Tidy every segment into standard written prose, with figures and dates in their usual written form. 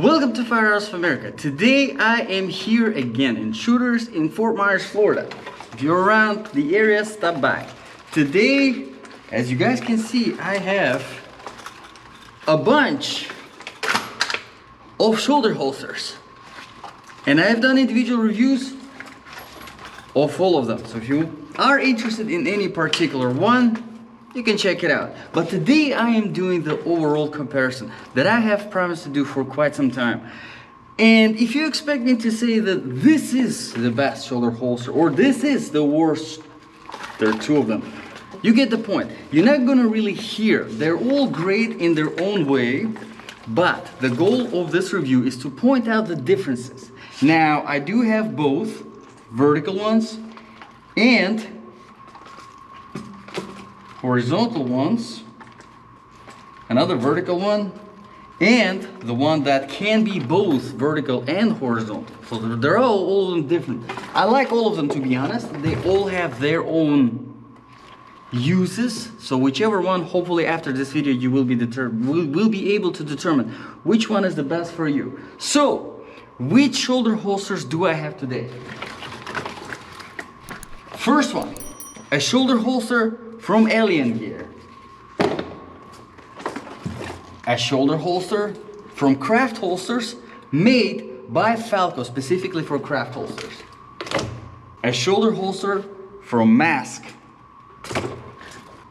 Welcome to Firearms of America. Today I am here again in Shooters in Fort Myers, Florida. If you're around the area, stop by. Today, as you guys can see, I have a bunch of shoulder holsters. And I have done individual reviews of all of them. So if you are interested in any particular one, you can check it out. But today I am doing the overall comparison that I have promised to do for quite some time. And if you expect me to say that this is the best shoulder holster or this is the worst, there are two of them. You get the point. You're not gonna really hear. They're all great in their own way, but the goal of this review is to point out the differences. Now, I do have both vertical ones and horizontal ones, another vertical one, and the one that can be both vertical and horizontal. So they're all of them different. I like all of them, to be honest. They all have their own uses. So whichever one, hopefully after this video, you will be able to determine which one is the best for you. So, which shoulder holsters do I have today? First one, a shoulder holster from Alien Gear. A shoulder holster from Craft Holsters made by Falco, specifically for craft holsters. A shoulder holster from Mask.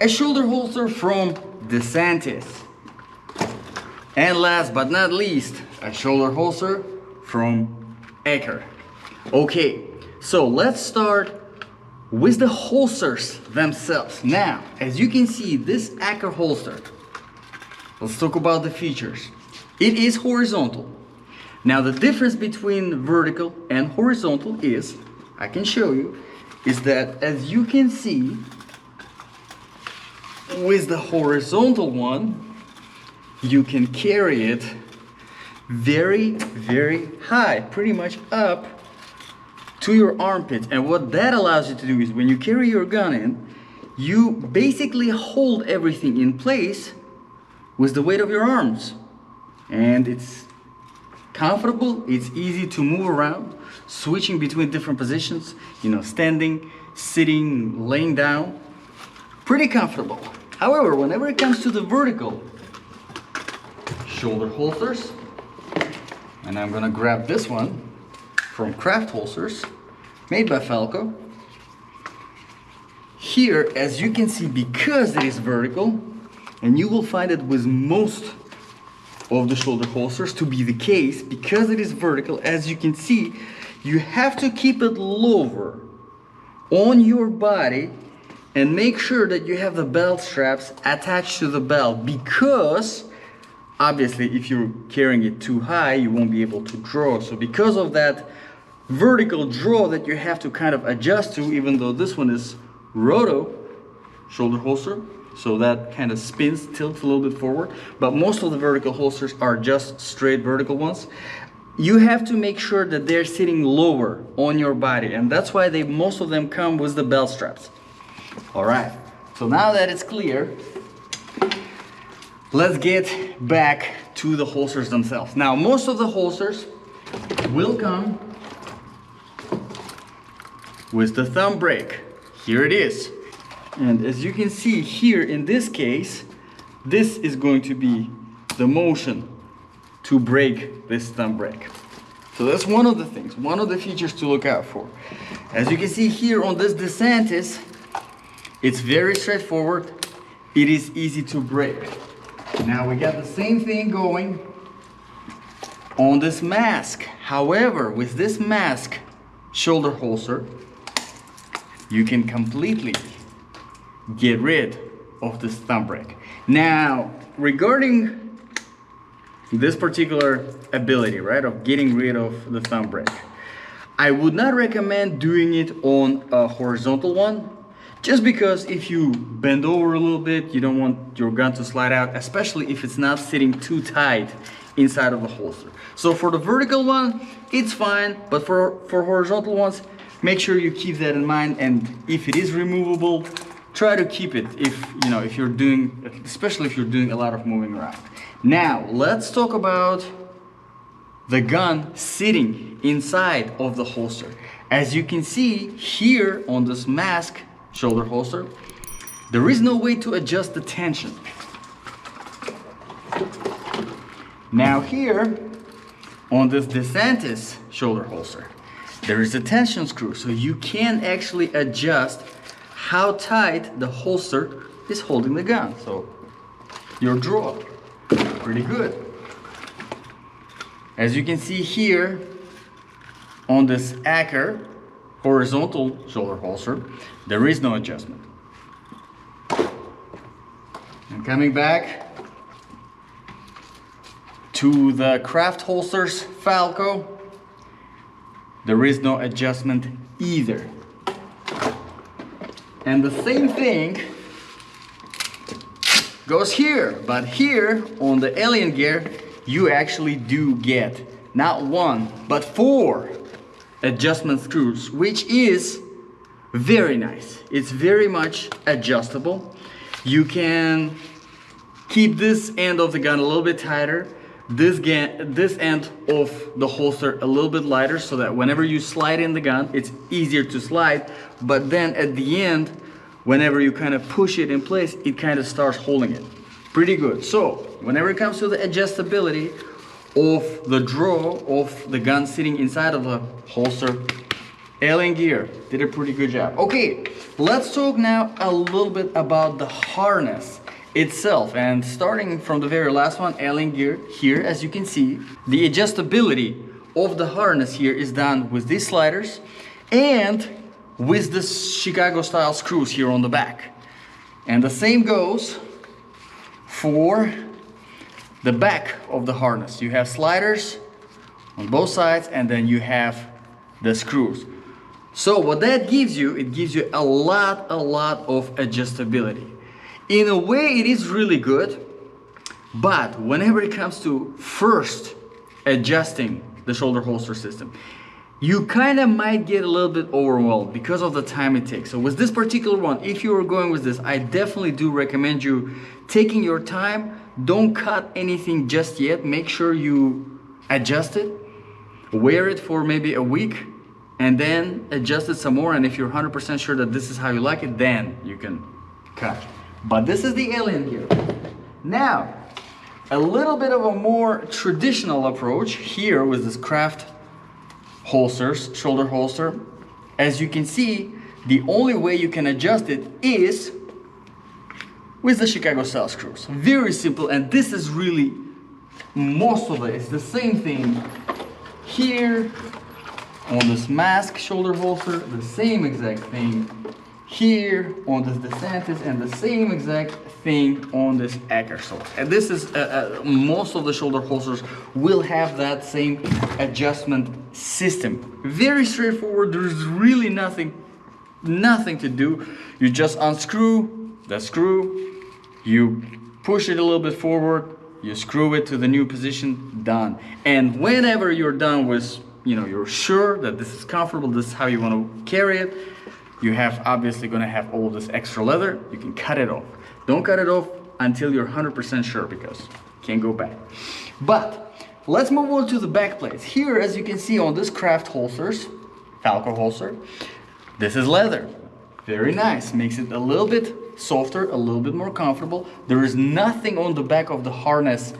A shoulder holster from DeSantis. And last but not least, a shoulder holster from Aker. Okay, so let's start with the holsters themselves. Now, as you can see, this Aker holster, let's talk about the features. It is horizontal. Now, the difference between vertical and horizontal is, I can show you, is that as you can see, with the horizontal one, you can carry it very, very high, pretty much up to your armpit. And what that allows you to do is when you carry your gun in, you basically hold everything in place with the weight of your arms. And it's comfortable, it's easy to move around, switching between different positions, standing, sitting, laying down. Pretty comfortable. However, whenever it comes to the vertical shoulder holsters, and I'm gonna grab this one from Craft Holsters, made by Falco. Here, as you can see, because it is vertical, and you will find it with most of the shoulder holsters to be the case, because it is vertical, as you can see, you have to keep it lower on your body and make sure that you have the belt straps attached to the belt, because obviously if you're carrying it too high, you won't be able to draw. So because of that vertical draw that you have to kind of adjust to, even though this one is roto shoulder holster, so that kind of spins, tilts a little bit forward, but most of the vertical holsters are just straight vertical ones. You have to make sure that they're sitting lower on your body, and that's why most of them come with the belt straps. All right, so now that it's clear, let's get back to the holsters themselves. Now, most of the holsters will come with the thumb brake. Here it is. And as you can see here in this case, this is going to be the motion to break this thumb brake. So that's one of the things, one of the features to look out for. As you can see here on this DeSantis, it's very straightforward. It is easy to break. Now we got the same thing going on this Mask. However, with this Mask shoulder holster, you can completely get rid of this thumb brake. Now, regarding this particular ability, right, of getting rid of the thumb brake, I would not recommend doing it on a horizontal one, just because if you bend over a little bit, you don't want your gun to slide out, especially if it's not sitting too tight inside of the holster. So for the vertical one, it's fine, but for horizontal ones, make sure you keep that in mind. And if it is removable, try to keep it if you're doing, especially if you're doing a lot of moving around. Now, let's talk about the gun sitting inside of the holster. As you can see here on this mask shoulder holster, there is no way to adjust the tension. Now here on this DeSantis shoulder holster, there is a tension screw, so you can actually adjust how tight the holster is holding the gun. So your draw, pretty good. As you can see here on this Acker horizontal shoulder holster, there is no adjustment. And coming back to the Craft holsters Falco, there is no adjustment either. And the same thing goes here, but here on the Alien gear, you actually do get not 1, but 4 adjustment screws, which is very nice. It's very much adjustable. You can keep this end of the gun a little bit tighter, this end of the holster a little bit lighter, so that whenever you slide in the gun, it's easier to slide. But then at the end, whenever you kind of push it in place, it kind of starts holding it. Pretty good. So whenever it comes to the adjustability of the draw of the gun sitting inside of the holster, Alien gear did a pretty good job. Okay, let's talk now a little bit about the harness itself. And starting from the very last one, Alien gear, here as you can see, the adjustability of the harness here is done with these sliders and with the Chicago style screws here on the back. And the same goes for the back of the harness. You have sliders on both sides, and then you have the screws. So what that gives you, it gives you a lot of adjustability. In a way, it is really good, but whenever it comes to first adjusting the shoulder holster system, you kind of might get a little bit overwhelmed because of the time it takes. So with this particular one, if you are going with this, I definitely do recommend you taking your time. Don't cut anything just yet. Make sure you adjust it, wear it for maybe a week, and then adjust it some more. And if you're 100% sure that this is how you like it, then you can cut. But this is the Alien gear. Now, a little bit of a more traditional approach here with this Craft holsters, shoulder holster. As you can see, the only way you can adjust it is with the Chicago style screws. Very simple, and this is really most of it. It's the same thing here on this mask shoulder holster, the same exact thing here on this DeSantis, and the same exact thing on this Acker. So, and this is most of the shoulder holsters will have that same adjustment system. Very straightforward. There's really nothing to do. You just unscrew the screw, you push it a little bit forward, you screw it to the new position, done. And whenever you're done with, you're sure that this is comfortable, this is how you want to carry it, you have obviously going to have all this extra leather, you can cut it off. Don't cut it off until you're 100% sure, because you can't go back. But let's move on to the back plates. Here, as you can see on this Craft holsters, Falco holster, this is leather. Very nice. Makes it a little bit softer, a little bit more comfortable. There is nothing on the back of the harness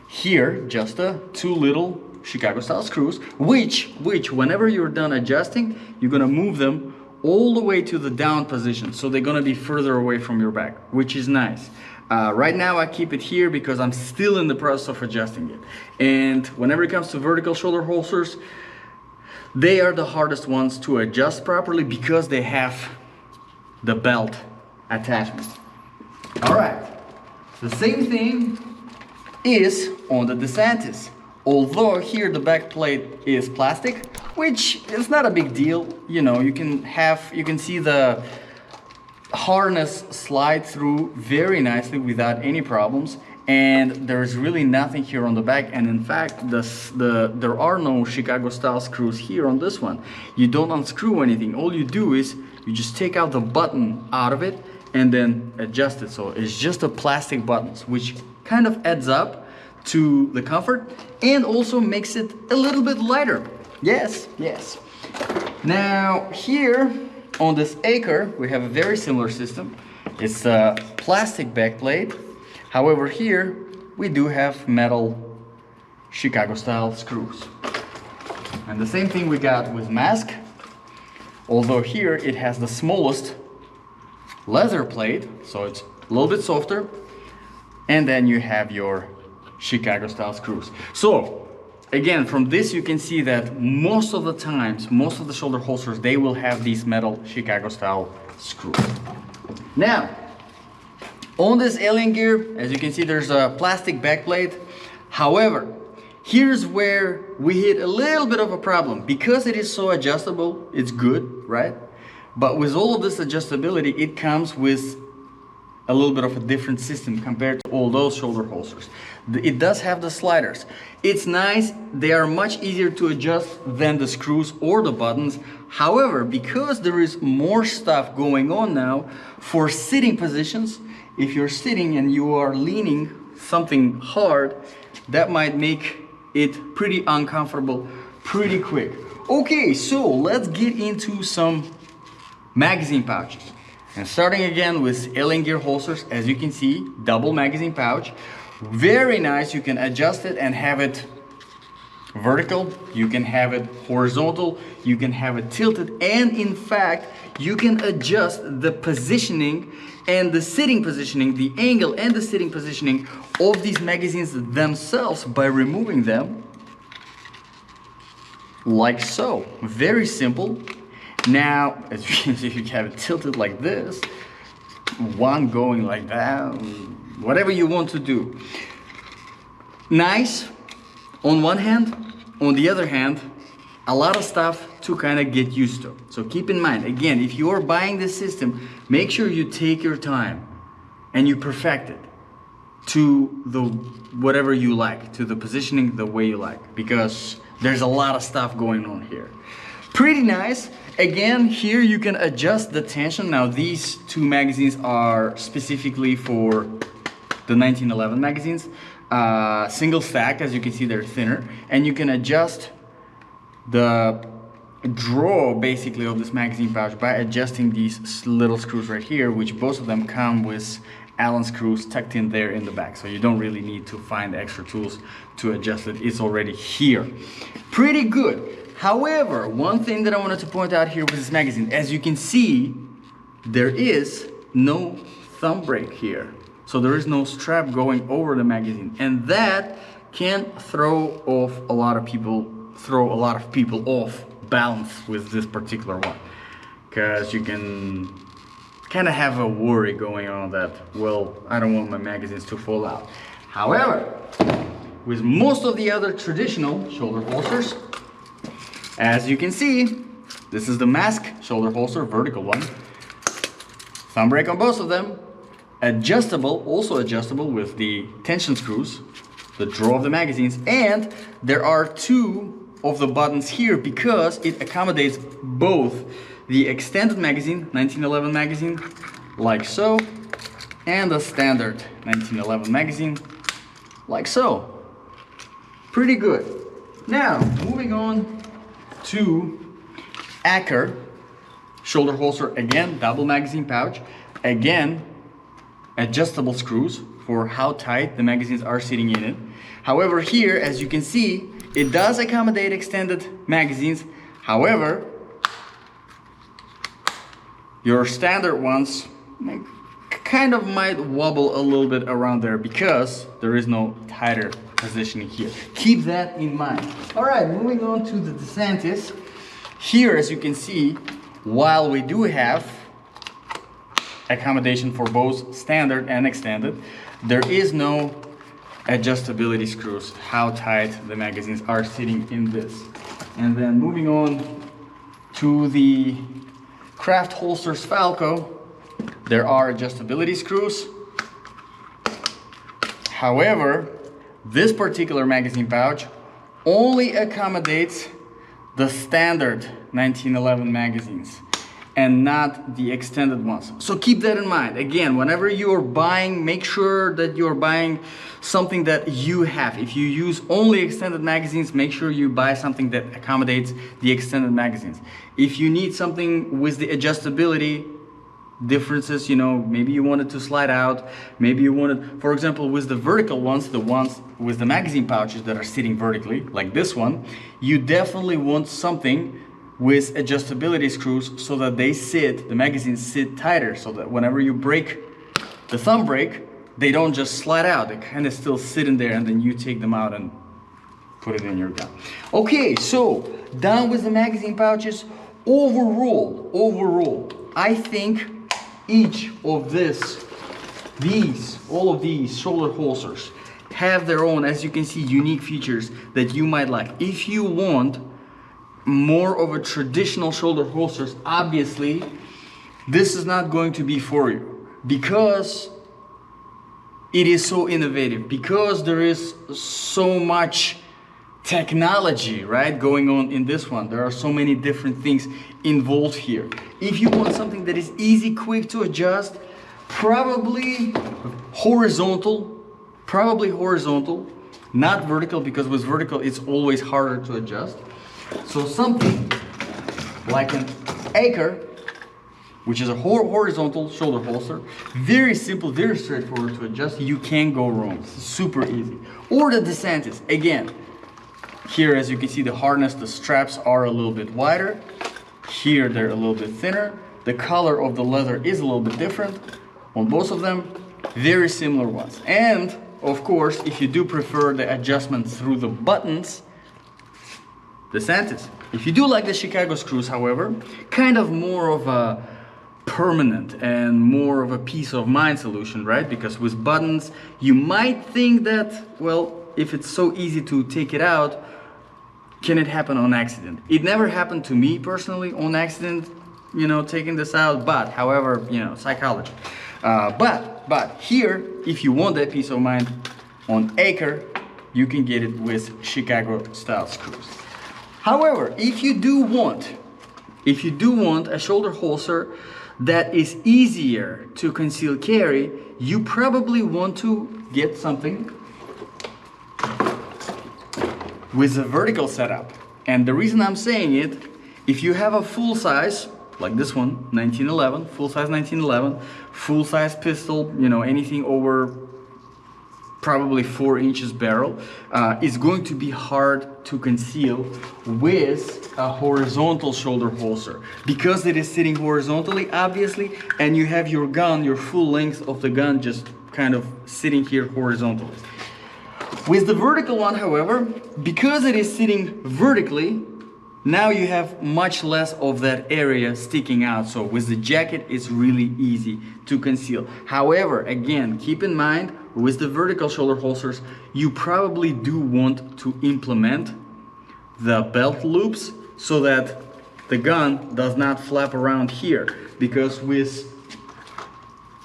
here, just two little Chicago style screws, which whenever you're done adjusting, you're gonna move them all the way to the down position, so they're gonna be further away from your back, which is nice. Right now I keep it here because I'm still in the process of adjusting it. And whenever it comes to vertical shoulder holsters, they are the hardest ones to adjust properly because they have the belt attachment. All right, the same thing is on the DeSantis. Although here the back plate is plastic, which is not a big deal. You can see the harness slide through very nicely without any problems, and there's really nothing here on the back. And in fact, there are no Chicago style screws here on this one. You don't unscrew anything. All you do is you just take out the button out of it and then adjust it. So it's just a plastic buttons, which kind of adds up to the comfort and also makes it a little bit lighter. Yes, yes. Now here on this Acre, we have a very similar system. It's a plastic backplate. However, here we do have metal Chicago style screws. And the same thing we got with mask, although here it has the smallest leather plate, so it's a little bit softer. And then you have your Chicago style screws. So again, from this you can see that most of the times, most of the shoulder holsters, they will have these metal Chicago style screws. Now, on this alien gear, as you can see, there's a plastic backplate. However, here's where we hit a little bit of a problem. Because it is so adjustable, it's good, right? But with all of this adjustability, it comes with a little bit of a different system compared to all those shoulder holsters. It does have the sliders. It's nice. They are much easier to adjust than the screws or the buttons. However, because there is more stuff going on now for sitting positions, if you're sitting and you are leaning something hard, that might make it pretty uncomfortable pretty quick. Okay, so let's get into some magazine pouches. And starting again with alien gear holsters, as you can see, double magazine pouch. Very nice. You can adjust it and have it vertical, you can have it horizontal, you can have it tilted, and in fact you can adjust the positioning and the sitting positioning, the angle and the sitting positioning of these magazines themselves by removing them like so. Very simple. Now, as you can see, you have it tilted like this, one going like that, whatever you want to do. Nice on one hand. On the other hand, a lot of stuff to kind of get used to. So keep in mind, again, if you are buying this system, make sure you take your time and you perfect it to the whatever you like, to the positioning the way you like, because there's a lot of stuff going on here. Pretty nice. Again, here you can adjust the tension. Now these two magazines are specifically for the 1911 magazines. Single stack, as you can see, they're thinner, and you can adjust the draw basically of this magazine pouch by adjusting these little screws right here, which both of them come with Allen screws tucked in there in the back, so you don't really need to find extra tools to adjust it. It's already here. Pretty good. However, one thing that I wanted to point out here with this magazine, as you can see, there is no thumb brake here. So there is no strap going over the magazine, and that can throw a lot of people off balance with this particular one, because you can kind of have a worry going on that, well, I don't want my magazines to fall out. However, with most of the other traditional shoulder holsters, as you can see, this is the mask shoulder holster, vertical one, thumb brake on both of them, adjustable, also adjustable with the tension screws, the draw of the magazines, and there are two of the buttons here because it accommodates both the extended magazine, 1911 magazine, like so, and the standard 1911 magazine, like so. Pretty good. Now, moving on to Acker shoulder holster, again, double magazine pouch, again, adjustable screws for how tight the magazines are sitting in it. However, here, as you can see, it does accommodate extended magazines. However, your standard ones kind of might wobble a little bit around there because there is no tighter positioning here. Keep that in mind. All right, moving on to the DeSantis. Here, as you can see, while we do have accommodation for both standard and extended, there is no adjustability screws, how tight the magazines are sitting in this. And then moving on to the Craft Holsters Falco, there are adjustability screws. However, this particular magazine pouch only accommodates the standard 1911 magazines. and not the extended ones. So keep that in mind. Again, whenever you're buying, make sure that you're buying something that you have. If you use only extended magazines, make sure you buy something that accommodates the extended magazines. If you need something with the adjustability differences, you know, maybe you want it to slide out, maybe you want it, for example, with the vertical ones, the ones with the magazine pouches that are sitting vertically, like this one, you definitely want something with adjustability screws so that the magazines sit tighter, so that whenever you break the thumb brake, they don't just slide out, they kind of still sit in there, and then you take them out and put it in your gun. Okay, so done with the magazine pouches. Overall, I think each of all of these shoulder holsters have their own, as you can see, unique features that you might like. If you want more of a traditional shoulder holsters, obviously this is not going to be for you, because it is so innovative, because there is so much technology, right, going on in this one. There are so many different things involved here. If you want something that is easy, quick to adjust, probably horizontal, not vertical, because with vertical it's always harder to adjust. So something like an Acre, which is a horizontal shoulder holster, very simple, very straightforward to adjust. You can't go wrong. It's super easy. Or the DeSantis. Again, here, as you can see, the harness, the straps are a little bit wider. Here they're a little bit thinner. The color of the leather is a little bit different on both of them. Very similar ones. And of course, if you do prefer the adjustment through the buttons, DeSantis. If you do like the Chicago screws, however, kind of more of a permanent and more of a peace of mind solution, right? Because with buttons, you might think that, well, if it's so easy to take it out, can it happen on accident? It never happened to me personally on accident, you know, taking this out, but however, you know, psychology. But here, if you want that peace of mind on Acre, you can get it with Chicago style screws. However, if you do want a shoulder holster that is easier to conceal carry, you probably want to get something with a vertical setup. And the reason I'm saying it, if you have a full size, like this one, 1911, full size 1911, full size pistol, you know, anything over probably 4 inches barrel, is going to be hard to conceal with a horizontal shoulder holster, because it is sitting horizontally, obviously, and you have your gun, your full length of the gun, just kind of sitting here horizontally. With the vertical one, however, because it is sitting vertically, now you have much less of that area sticking out. So with the jacket, it's really easy to conceal. However, again, keep in mind, with the vertical shoulder holsters, you probably do want to implement the belt loops so that the gun does not flap around here. Because with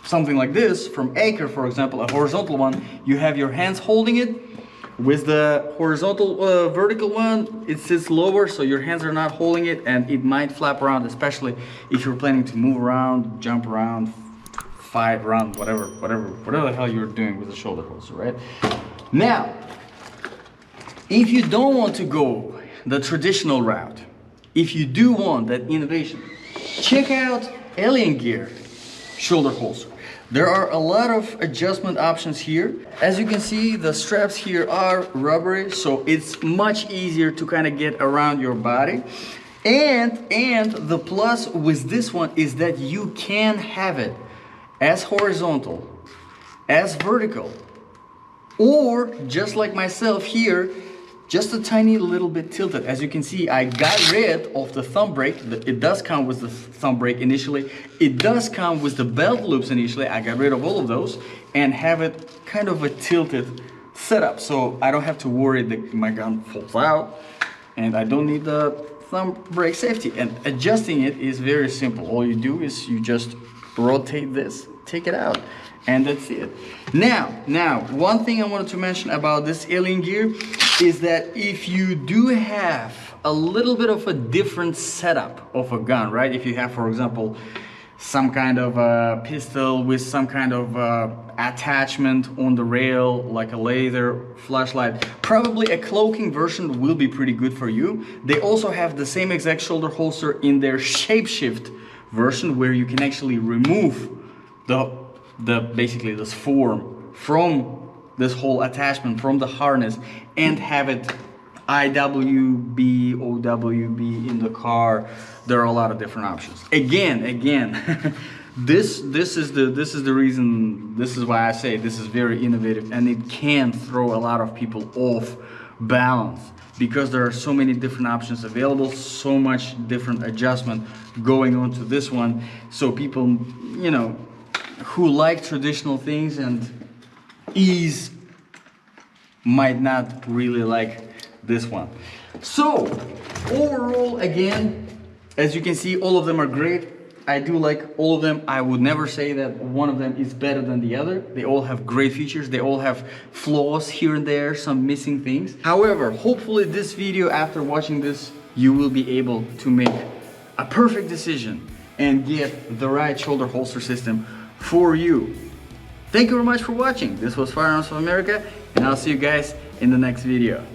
something like this, from Acre, for example, a horizontal one, you have your hands holding it. With the horizontal vertical one, it sits lower, so your hands are not holding it, and it might flap around, especially if you're planning to move around, jump around, fight around, whatever the hell you're doing with the shoulder holster, right? Now, if you don't want to go the traditional route, if you do want that innovation, check out Alien Gear shoulder holster. There are a lot of adjustment options here. As you can see, the straps here are rubbery, so it's much easier to kind of get around your body. And the plus with this one is that you can have it as horizontal, as vertical, or just like myself here, just a tiny little bit tilted. As you can see, I got rid of the thumb brake. It does come with the thumb brake initially. It does come with the belt loops initially. I got rid of all of those and have it kind of a tilted setup. So I don't have to worry that my gun falls out, and I don't need the thumb brake safety. And adjusting it is very simple. All you do is you just rotate this, take it out, and that's it. Now, one thing I wanted to mention about this Alien Gear is that if you do have a little bit of a different setup of a gun, right? If you have, for example, some kind of a pistol with some kind of attachment on the rail, like a laser flashlight, probably a cloaking version will be pretty good for you. They also have the same exact shoulder holster in their shapeshift version, where you can actually remove the basically this form from this whole attachment, from the harness, and have it IWB, OWB in the car. There are a lot of different options. Again, this is the reason, this is why I say this is very innovative, and it can throw a lot of people off balance, because there are so many different options available, so much different adjustment going on to this one. So people, you know, who like traditional things and ease might not really like this one. So overall, again, as you can see, all of them are great. I do like all of them. I would never say that one of them is better than the other. They all have great features. They all have flaws here and there, some missing things. However, hopefully this video, after watching this, you will be able to make a perfect decision and get the right shoulder holster system for you. Thank you very much for watching. This was Firearms of America, and I'll see you guys in the next video.